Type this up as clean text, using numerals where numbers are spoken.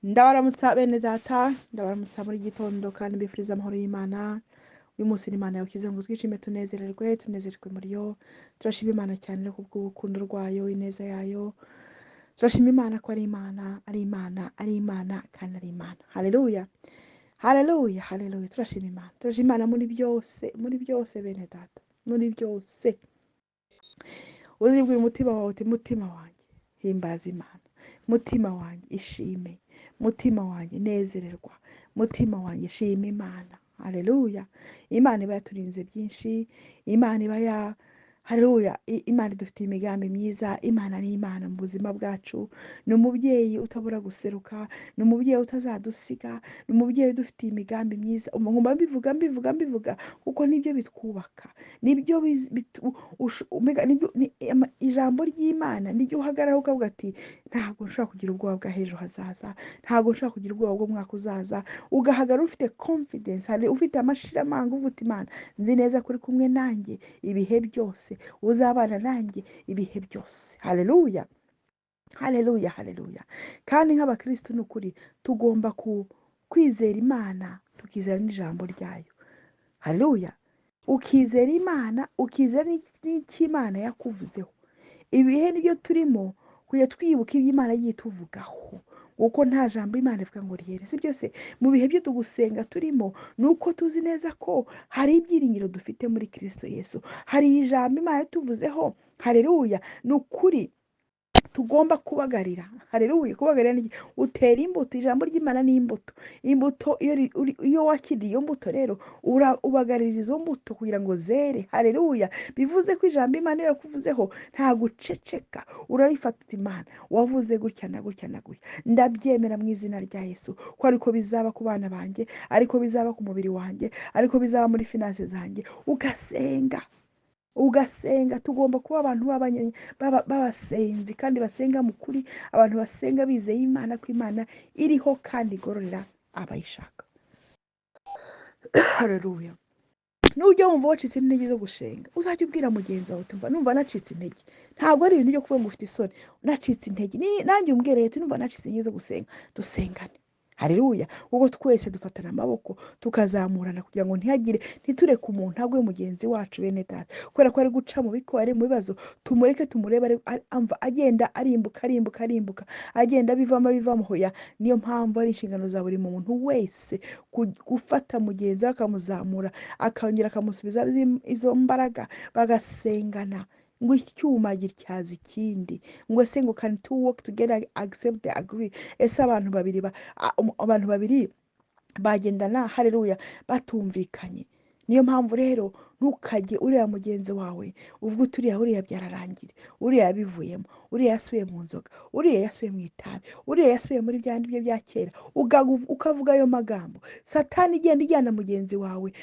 Ndabaramutsa bene data, ndabaramutsa muri gitondo kandi mbifuriza amahoro y'Imana. Uyu munsi ni Imana yakize ngo twishime tunezererwe muri yo. Turashima Imana cyane no kubw'urukundo rwayo, ineza yayo. Turashima Imana ko ari Imana kandi ari Imana. Haleluya. Haleluya, haleluya. Turashima Imana muri byose bene data, muri byose. Uzibwira umutima wawe uti mutima wanjye himbaza Imana, mutima wanjye ishime, mutima wanjye nezererwa, mutima wanjye shima Imana. Haleluya. Imana iba yaturinze byinshi, Imana iba haleluya, Imana idufitiye imigambi myiza. Imana ni Imana mu buzima bwacu, ni umubyeyi utabura guseruka, ni umubyeyi utazadusiga, ni umubyeyi udufitiye imigambi myiza. Ngomba mbivuga kuko nibyo bitwubaka, nibyo ijambo ry'Imana niryo uhagararaho ukavuga ati ntabwo nshobora kugira ubwoba bwa h'ejo hazaza, ntabwo nshobora kugira ubwoba bw'umwaka uzaza. Ugahagarara ufite confidence, ufite amashiramanga, uvuga uti Imana nzi neza ko uri kumwe nanjye ibihe byose, uzabana nanjye ibihe byose. Haleluya, haleluya, haleluya. Kandi nk'abakristo ni ukuri tugomba kwizera Imana, tukizera n'ijambo ryayo. Haleluya. Ukizera Imana, ukizera n'icyo Imana yakuvuzeho. Ibihe nibyo turimo kujya twibuka ibyo Imana yagiye ituvugaho, kuko nta jambo Imana ivuga ngo rihere. Si byose mu bihe byo tugusenga turimo, ni uko tuzi neza ko hari ibyiringiro dufite muri Kristo Yesu. Hari ijambo Imana yatuvuzeho. Haleluya. Ni ukuri tugomba kubagarira. Haleluya. Kubagarira ni utera imbuto. Ijambo ry'Imana ni imbuto. Imbuto iyo wakiriye iyo mbuto rero ubagarira izo mbuto kugira ngo zere. Haleluya. Bivuze ko ijambo Imana iyo yakuvuzeho nta guceceka, urarifata uti Imana wavuze gutya na gutya na gutya, ndabyemera mu izina rya Yesu ko ariko bizaba ku bana banjye, ariko bizaba ku mubiri wanjye, ariko bizaba muri finance zanjye. Ugasenga. Tugomba kuba abantu b'abasenzi kandi basenga mu kuri, abantu basenga bizeye Imana ko Imana iriho kandi igororera abayishaka. Haleluya. Nujya wumva wacitse intege zo gusenga, uzajya ubwira mugenzi wawe uti numva nacitse intege. Ntabwo ari ibintu byo kuvuga ngo ufite isoni, nacitse intege. Nanjye umbwire ati numva nacitse intege zo gusenga, dusengane. Haleluya. Ubwo twese dufatana amaboko tukazamurana kugira ngo ntitureke umuntu agwe mugenzi wacu bene data, kubera ko ari guca mu biko, ari mu bibazo. Tumureke tumurebe agenda arimbuka, agenda bivamo hoya. Niyo mpamvu ari inshingano za buri muntu wese gufata mugenzi we akamuzamura, akongera akamusubiza izo mbaraga, bagasengana. Ngo icyuma gityaza ikindi, ngo ese ngo can two work together except they agree. Ese abantu babiri bagendana, haleluya, batumvikanye. Niyo mpamvu rero ntukajye ureba mugenzi wawe uvuga uti uriya byararangira, uriya yabivuyemo, uriya yasubiye mu nzoga, uriya yasubiye mu itabi, uriya yasubiye muri bya bye bya kera. Ukavuga ayo magambo. Satani igenda ijyana mugenzi wawe